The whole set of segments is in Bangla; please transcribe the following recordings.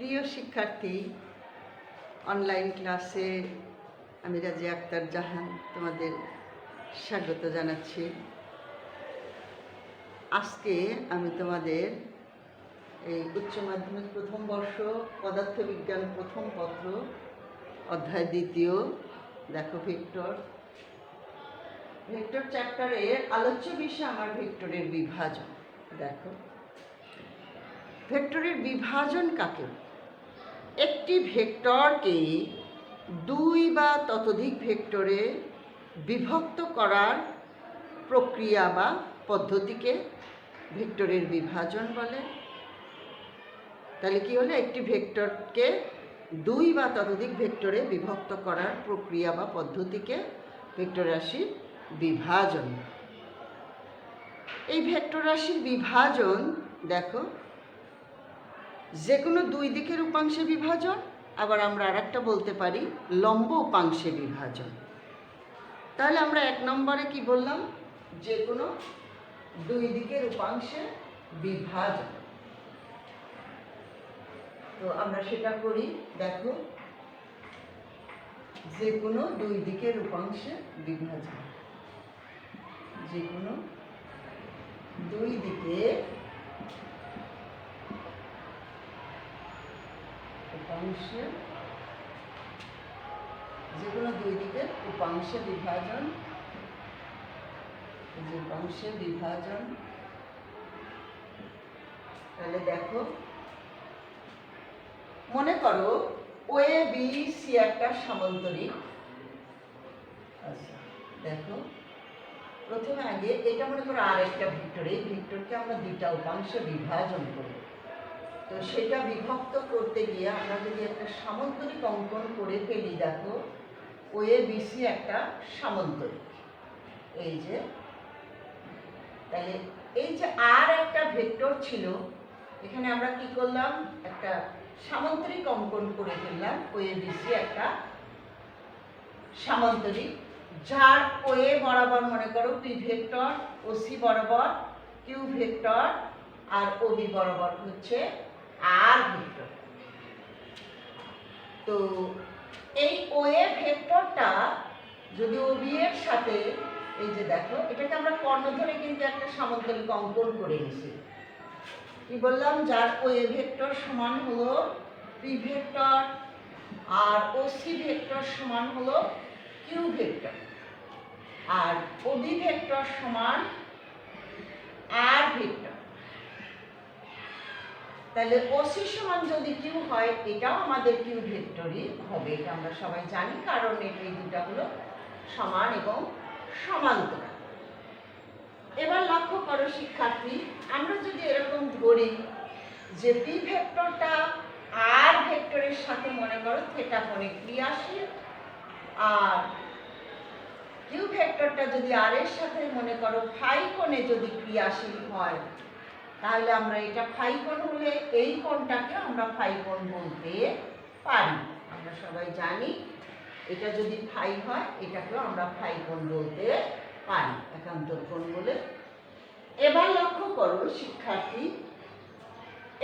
প্রিয় শিক্ষার্থী, অনলাইন ক্লাসে আমি রাজিয়া আক্তার জাহান তোমাদের স্বাগত জানাচ্ছি। আজকে আমি তোমাদের এই উচ্চ মাধ্যমিক প্রথম বর্ষ পদার্থবিজ্ঞান প্রথম পত্র অধ্যায় দ্বিতীয় দেখো ভেক্টর চ্যাপ্টারে আলোচ্য বিষয় আমার ভেক্টরের বিভাজন। দেখো ভেক্টরের বিভাজন কাকে? একটি ভেক্টরকে দুই বা ততোধিক ভেক্টরে বিভক্ত করার প্রক্রিয়া বা পদ্ধতিকে ভেক্টরের বিভাজন বলে। তাহলে কি হলো? একটি ভেক্টরকে দুই বা ততোধিক ভেক্টরে বিভক্ত করার প্রক্রিয়া বা পদ্ধতিকে ভেক্টর রাশির বিভাজন। এই ভেক্টর রাশির বিভাজন দেখো যে কোনো দুই দিকের উপাংশে বিভাজন, আবার আমরা আরেকটা বলতে পারি লম্ব উপাংশে বিভাজন। তাহলে আমরা এক নম্বরে কি বললাম? যে কোনো দুই দিকের উপাংশে বিভাজন। তো আমরা সেটা করি। দেখো যে কোনো দুই দিকের উপাংশে বিভাজন, যে কোনো দুই দিকের উপাংশে, যে কোনো দুই দিকের উপাংশে বিভাজন, যে উপাংশে বিভাজন। তাহলে দেখো মনে করো ও এ বি সি একটা সামান্তরিক। আচ্ছা দেখো প্রথমে আগে এটা মনে করো আর একটা ভেক্টর, এই ভেক্টরকে আমরা দুইটা উপাংশে বিভাজন করব। তো সেটা বিভক্ত করতে গিয়ে আমরা যদি একটা সামান্তরিক অঙ্কন করে ফেলি, দেখো ও এ বি সি একটা সামান্তরিক। এই যে তাহলে এই যে আর একটা ভেক্টর ছিল, এখানে আমরা কি করলাম? একটা সামান্তরিক অঙ্কন করে ফেললাম। ও এ বি সি একটা সামান্তরিক, যার ও এ বরাবর মনে করো পি ভেক্টর, ও সি বরাবর কিউ ভেক্টর, আর ও বি বরাবর হচ্ছে আর ভেক্টর। তো এই ও এ ভেক্টরটা যদি ও বি এর সাথে, এই যে দেখো এটাকে আমরা কর্ণ ধরে কিন্তু একটা সামান্তরিক অঙ্কন করে নিছি। কি বললাম? যার ও এ ভেক্টর সমান হলো পি ভেক্টর, আর ও সি ভেক্টর সমান হলো কিউ ভেক্টর, আর ও বি ভেক্টর সমান আর ভেক্টর। তাহলে ও সি সমান যদি কিউ হয়, এটাও আমাদের কিউ ভেক্টরই হবে, এটা আমরা সবাই জানি, কারণ এই দুটা হলো সমান এবং সমান্তরাল। এবার লক্ষ্য করো শিক্ষার্থী, আমরা যদি এরকম ধরি যে পি ভেক্টরটা আর ভেক্টরের সাথে মনে করো থিটা কোণে ক্রিয়াশীল, আর কিউ ভেক্টরটা যদি আর এর সাথে মনে করো ফাই কোণে যদি ক্রিয়াশীল হয়, তাহলে আমরা এটা ফাই কোণ হলে এই কোণটাকে আমরা ফাই কোণ বলতে পারি। আমরা সবাই জানি এটা যদি ফাই হয়, এটাকেও আমরা ফাই কোণ বলতে পারি, একান্তর কোণ বলে। এবার লক্ষ্য করো শিক্ষার্থী,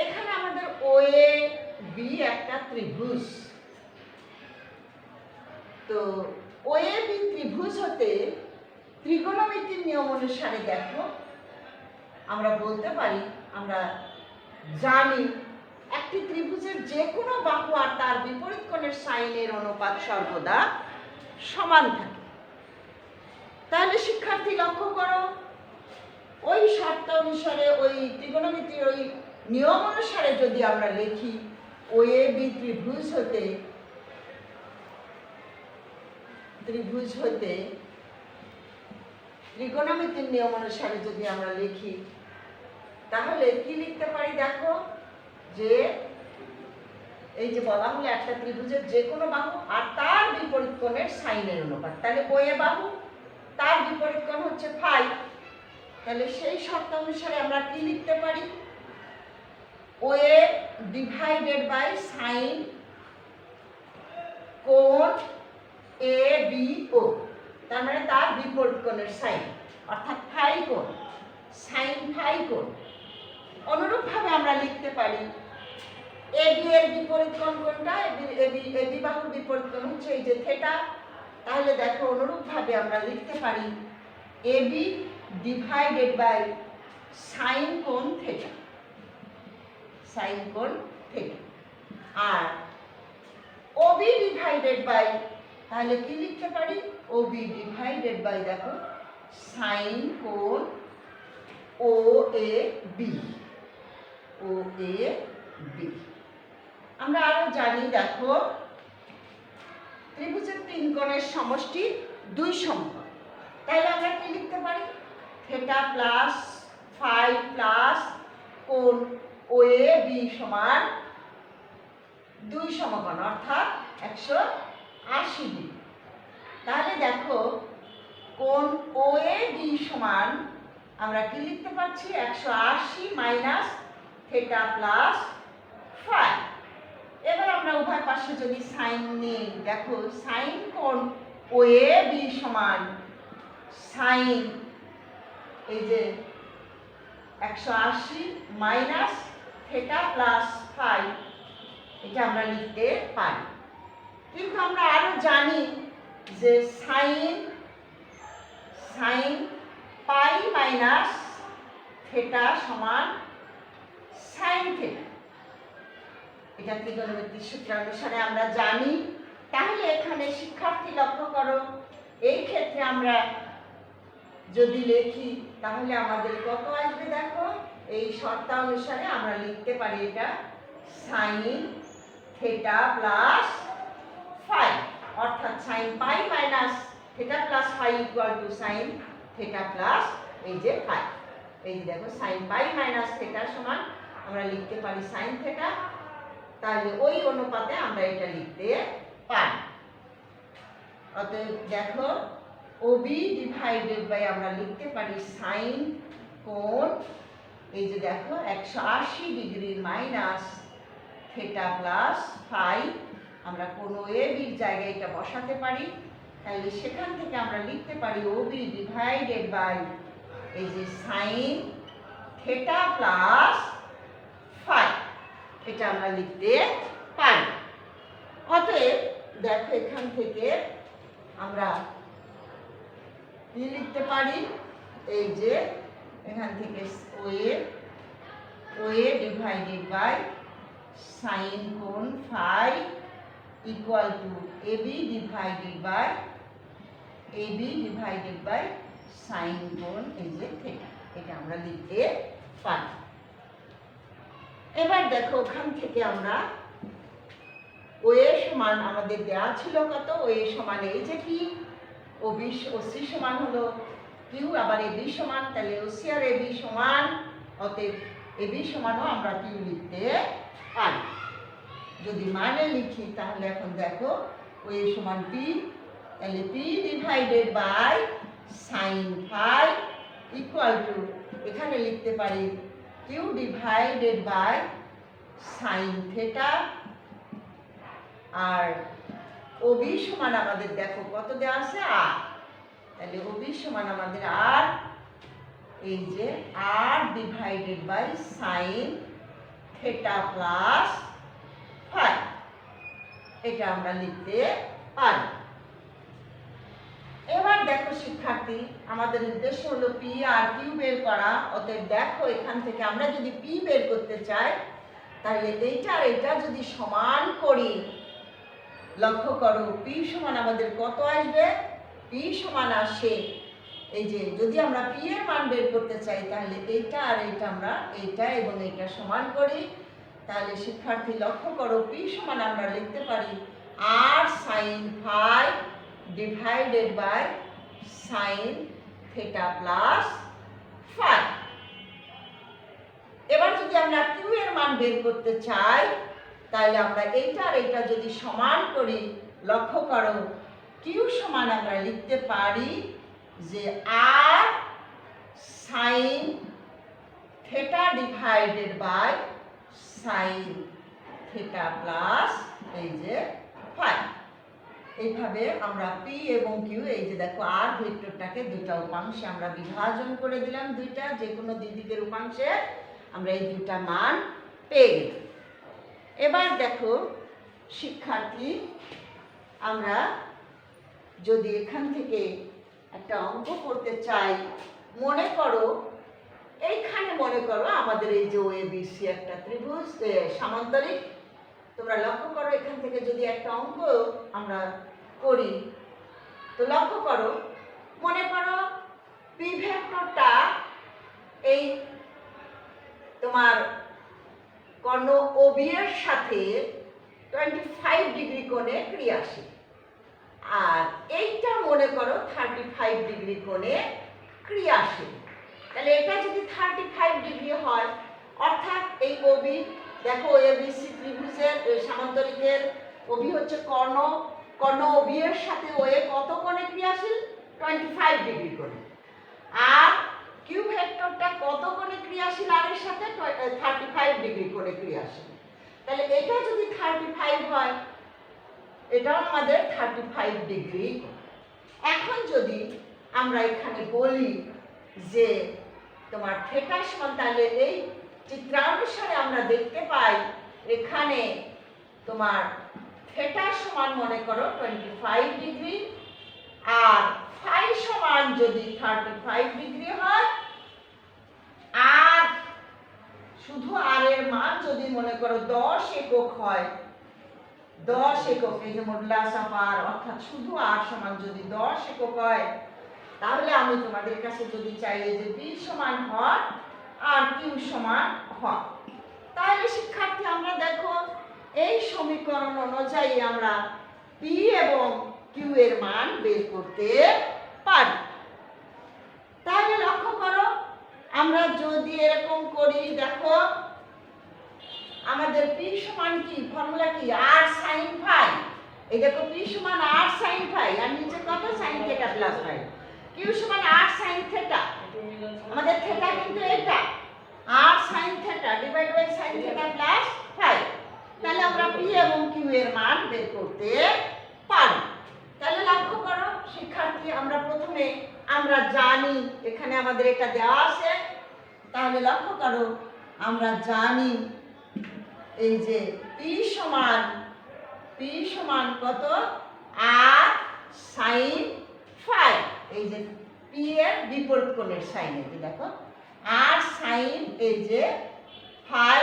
এখানে আমাদের ও এ বি একটা ত্রিভুজ। তো ও এ বি ত্রিভুজ হতে ত্রিকোণমিতির নিয়ম অনুসারে দেখো আমরা বলতে পারি, আমরা জানি একটি ত্রিভুজের যে কোনো বাহু আর তার বিপরীত কোণের সাইনের অনুপাত সর্বদা সমান থাকে। তাহলে শিক্ষার্থী লক্ষ্য করো, ওই শর্ত অনুসারে, ওই ত্রিকোণমিতির ওই নিয়ম অনুসারে যদি আমরা লিখি ও এ বি ত্রিভুজ হতে ত্রিকোণমিতির নিয়ম অনুসারে যদি আমরা লিখি, তাহলে কি লিখতে পারি? দেখো যে এই যে বলা হলো একটা ত্রিভুজের যে কোনো বাহু আর তার বিপরীত কোণের সাইনের অনুপাত। তাহলে ও এ বাহু, তার বিপরীত কোণ হচ্ছে ফাই। তাহলে সেই শর্ত অনুসারে আমরা কি লিখতে পারি? ও এ ডিভাইডেড বাই সাইন কোণ এ বি ও, তার মানে তার বিপরীত কোণের সাইন, অর্থাৎ ফাই কোণ, সাইন ফাই কোণ। অনুরূপভাবে আমরা লিখতে পারি এ এবি এর বিপরীত কোণ কোনটা? এবি বাহুর বিপরীত কোণ হচ্ছে এই যে থিটা। তাহলে দেখো অনুরূপভাবে আমরা লিখতে পারি এবি ডিভাইডেড বাই সাইন কোণ থিটা, সাইন কোণ থিটা। আর ওবি ডিভাইডেড বাই, তাহলে কি লিখতে পারি? ওবি ডিভাইডেড বাই দেখো সাইন কোণ O A B, O A B. আমরা আরো জানি দেখো ত্রিভুজের তিন কোণের সমষ্টি 2 সমকোণ। তাহলে আমরা কি লিখতে পারি? থিটা প্লাস ফাই প্লাস কোণ ও এ বি সমান 2 সমকোণ অর্থাৎ 180 ডিগ্রি। তাহলে দেখো কোণ ও এ বি সমান আমরা কি লিখতে পারছি? 180 মাইনাস থিটা প্লাস ফাই। এবার আমরা উভয় পাশে যদি সাইন নিই, দেখো সাইন কোণ ও এ বি সমান সাইন এই যে 180 মাইনাস থিটা প্লাস ফাই, এটা আমরা লিখতে পারি। কিন্তু আমরা আরো জানি যে সাইন পাই মাইনাস থিটা সমান সাইন থিটা, এটা ত্রিকোণমিতির সূত্র অনুসারে আমরা জানি। তাহলে এখানে শিক্ষার্থী লক্ষ্য করো, এই ক্ষেত্রে আমরা যদি লিখি তাহলে আমাদের কত আসবে? দেখো এই শর্ত অনুসারে আমরা লিখতে পারি এটা সাইন থিটা প্লাস ফাই, অর্থাৎ sine pi minus theta plus phi equal to sine theta plus এই যে ফাই। এই যে দেখো সাইন পাই মাইনাস থিটা সমান আমরা লিখতে পারি সাইন থিটা। তাহলে ওই অনুপাতে আমরা এটা লিখতে পারি। অতএব দেখো ওবি ডিভাইডেড বাই আমরা লিখতে পারি সাইন কোণ এই যে দেখো 180 degree minus theta plus phi. আমরা কোণ এ বির জায়গায় এটা বসাতে পারি। তাহলে সেখান থেকে আমরা লিখতে পারি ওবি ডিভাইডেড বাই এই যে সাইন থিটা প্লাস ফাই, এটা আমরা লিখতে পারি। অতএব দেখো এখান থেকে আমরা কি লিখতে পারি? এই যে এখান থেকে O A divided by sine কোণ phi equal to AB divided by sine কোণ এই যে থিটা, এটা আমরা লিখতে পারি। এবার দেখো ওখান থেকে আমরা ও এ সমান আমাদের দেওয়া ছিল কত? ও এ সমান এই যে কি ও সি সমান হলো কিউ, আবার এ বি সমান, তাহলে ও সি আর এ বি সমান, অতএব এ বি সমানও আমরা কিউ লিখতে পারি। যদি মানে লিখি তাহলে এখন দেখো ও এ সমান পি, তাহলে P divided by sine phi equal to এখানে লিখতে পারি Q divided by sine theta. আর ওবি সমান আমাদের দেখো কত দেওয়া আছে? আর। তাহলে ওবি সমান আমাদের আর এই যে R divided by sine theta plus phi, এটা আমরা লিখতে পারি। এবার দেখো শিক্ষার্থী আমাদের উদ্দেশ্য হলো পি আর কিউ বের করা। অতএব দেখো এখান থেকে আমরা যদি পি বের করতে চাই তাহলে এইটা আর এটা যদি সমান করি, লক্ষ্য করো পি সমান আমাদের কত আসবে? পি সমান আসে এই যে যদি আমরা পি এর মান বের করতে চাই তাহলে এইটা আর এইটা আমরা এইটা এবং এইটা সমান করি। তাহলে শিক্ষার্থী লক্ষ্য করো পি সমান আমরা লিখতে পারি R sine phi divided by sine theta plus phi. এবার যদি আমরা কিউ এর মান বের করতে চাই তাহলে আমরা এইটা আর এইটা যদি সমান করি, লক্ষ্য করো কিউ সমান আমরা লিখতে পারি যে R sine theta divided by sine theta plus এই যে ফাই। এইভাবে আমরা পি এবং কিউ এই যে দেখো আর ভেক্টরটাকে দুটো উপাংশে আমরা বিভাজন করে দিলাম, দুইটা যে কোনো দুই দিকের উপাংশে আমরা এই দুটা মান পেয়ে গেলাম। এবার দেখো শিক্ষার্থী, আমরা যদি এখান থেকে একটা অঙ্ক করতে চাই, মনে করো এইখানে মনে করো আমাদের এই যে ওএবিসি একটা ত্রিভুজ সামান্তরিক, তোমরা লক্ষ্য করো এখান থেকে যদি একটা অঙ্ক আমরা করি, তো লক্ষ্য করো, মনে করো পি ভেক্টরটা এই তোমার কর্ণ ওবি এর সাথে 25 ডিগ্রি কোণে ক্রিয়াশীল, আর এইটা মনে করো 35 ডিগ্রি কোণে ক্রিয়াশীল। তাহলে এটা যদি 35 ডিগ্রি হয়, অর্থাৎ এই ওবি, দেখো এবিসি ত্রিভুজের সামান্তরিকের ওবি হচ্ছে কর্ণ ওবি এর সাথে ওএ কত কোণে ক্রিয়াশীল? 25 ডিগ্রি কোণে। আর কিউ ভেক্টরটা কত কোণে ক্রিয়াশীল? আর এর সাথে 35 ডিগ্রি কোণে ক্রিয়াশীল। তাহলে এটা যদি 35 হয়, এটাও আমাদের 35 ডিগ্রি। এখন যদি আমরা এখানে বলি যে তোমার থিটা সমান, তাহলে এই চিত্রানুসারে আমরা দেখতে পাই এখানে তোমার থিটা সমান মনে করো 25 ডিগ্রি, আর ফাই সমান যদি 35 ডিগ্রি হয়, আর শুধু আর এর মান যদি মনে করো 10 একক হয়, 10 একক, এই যে মডুলাস অফ আর, অর্থাৎ শুধু আর সমান যদি 10 একক হয়, তাহলে আমি তোমাদের কাছে যদি চাই যে পি সমান হর আর কিউ সমান হর, তাহলে শিক্ষার্থী আমরা দেখো এই সমীকরণ অনুযায়ী আমরা পি এবং কিউ এর মান বের করতে পারি। তাহলে লক্ষ্য করো, আমরা যদি এরকম করি, দেখো আমাদের পি সমান কি ফর্মুলা কি? আর সাইন ফাই। এই দেখো পি সমান আর সাইন ফাই, আর নিচে কত? Sine theta plus phi. Q সমান আর সাইন থিটা, আমাদের থিটা কিন্তু এটা, R sine theta divide by sine theta plus phi. তাহলে আমরা পি এবং কিউ এর মান বের করতে পারি। তাহলে লক্ষ্য করো শিক্ষার্থী, আমরা প্রথমে আমরা জানি এখানে আমাদের এটা দেওয়া আছে, তাহলে লক্ষ্য করো আমরা জানি এই যে পি সমান কত? আর সাইন ফাই। এই যে পি এর বিপরীত কোণের সাইন, এই যে দেখো আর সাইন এই যে phi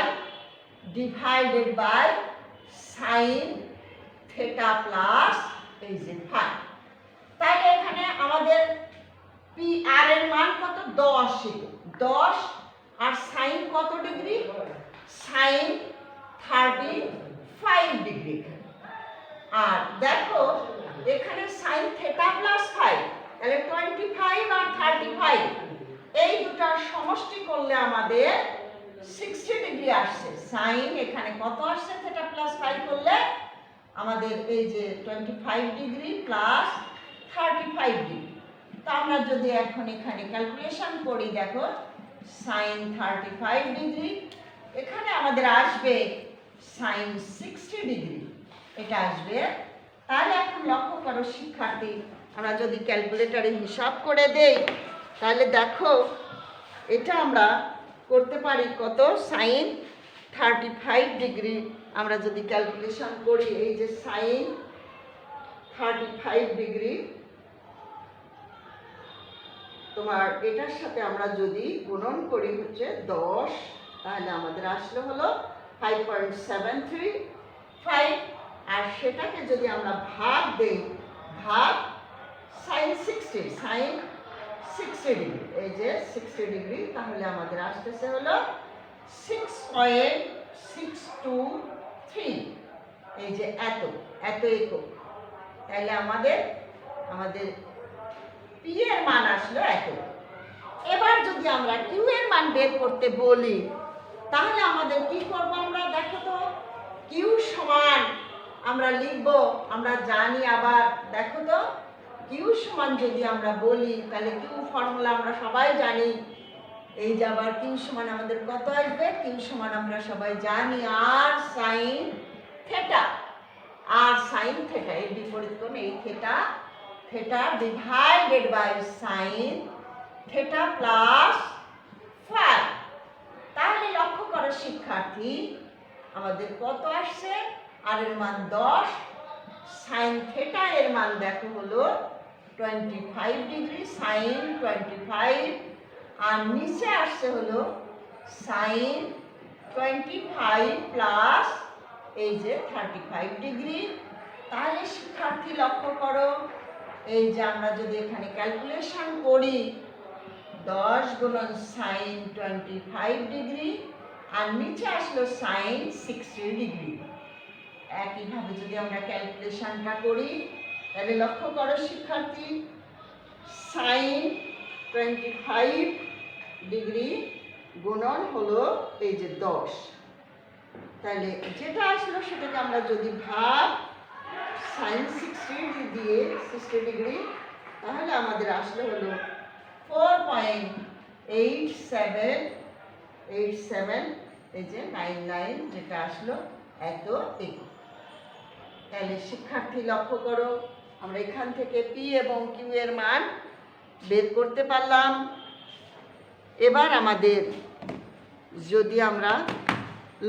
divided by sine theta plus এই যে ফাই। তাহলে এখানে আমাদের পি আর এর মান কত? 10 আর সাইন কত ডিগ্রি? Sine 35 degree. আর দেখো এখানে সাইন থিটা প্লাস ফাই, তাহলে 25 আর 35 এই দুটার সমষ্টি করলে আমাদের 60 ডিগ্রি আসছে। সাইন এখানে কত আসছে? থিটা প্লাস ফাই করলে আমাদের এই যে 25 ডিগ্রি প্লাস 35 ডিগ্রি। তো আমরা যদি এখন এখানে ক্যালকুলেশন করি, দেখো সাইন 35 ডিগ্রি, এখানে আমাদের আসবে সাইন 60 ডিগ্রি, এটা আসবে। তাহলে এখন লক্ষ্য করো শিক্ষার্থী, আমরা যদি ক্যালকুলেটরে হিসাব করে দেই, তাহলে দেখো এটা আমরা করতে পারি কত? সাইন 35 ডিগ্রি আমরা যদি ক্যালকুলেশন করি, এই যে সাইন 35 ডিগ্রি তোমার এটার সাথে আমরা যদি গুণন করি হচ্ছে 10, তাহলে আমাদের আসলে হলো 5.735, আর সেটাকে যদি আমরা ভাগ দেই, ভাগ সাইন 60 ডিগ্রি, এই যে 60 ডিগ্রি, তাহলে আমাদের আসতেছে হলো 6.623, এই যে এত একক। তাহলে আমাদের পি এর মান আসলো এত। এবার যদি আমরা কিউ এর মান বের করতে বলি, তাহলে আমাদের কি করব? আমরা দেখো তো কিউ সমান আমরা লিখব, আমরা জানি, আবার দেখো তো কিউ সমান যদি আমরা বলি, তাহলে কিউ ফর্মুলা আমরা সবাই জানি। এই যে আবার কিউ সমান আমাদের কত আসবে? কিউ সমান আমরা সবাই জানি আর সাইন থিটা, আর সাইন থিটা এর বিপরীত কোণ এই theta divided by sine theta plus phi. তাহলে লক্ষ্য করো শিক্ষার্থী, আমাদের কত আসছে? আর এর মান 10, সাইন থেটা এর মান দেখো হলো 25 ডিগ্রি, সাইন 25, আর নিচে আসছে হলো সাইন 25 প্লাস এই যে 35 ডিগ্রি। তাহলে শিক্ষার্থী লক্ষ্য করো, এই যে আমরা যদি এখানে ক্যালকুলেশন করি 10 গুণন সাইন 25 ডিগ্রি আর নিচে আসলো সাইন 60 ডিগ্রি। একইভাবে যদি আমরা ক্যালকুলেশনটা করি তাহলে লক্ষ্য করো শিক্ষার্থী, সাইন 25 ডিগ্রি গুণন হলো এই যে 10, তাহলে যেটা আসলো সেটাকে আমরা যদি ভাগ সাইন 60 দিয়ে 60 ডিগ্রি, তাহলে আমাদের আসলে হলো 4.87 এই যে 99, যেটা আসলো এত একক। তাহলে শিক্ষার্থী লক্ষ্য করো, আমরা এখান থেকে পি এবং কিউ এর মান বের করতে পারলাম। এবার আমাদের যদি আমরা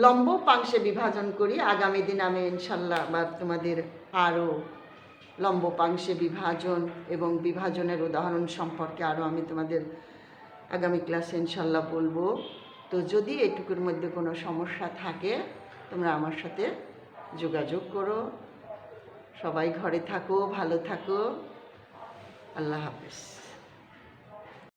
লম্বপাংশে বিভাজন করি, আগামী দিন আমি ইনশাল্লাহ আবার তোমাদের আরও লম্বপাংশে বিভাজন এবং বিভাজনের উদাহরণ সম্পর্কে আরও আমি তোমাদের আগামী ক্লাসে ইনশাল্লাহ বলবো। তো যদি এটুকুর মধ্যে কোনো সমস্যা থাকে তোমরা আমার সাথে যোগাযোগ করো। সবাই ঘরে থাকো, ভালো থাকো, আল্লাহ হাফেজ।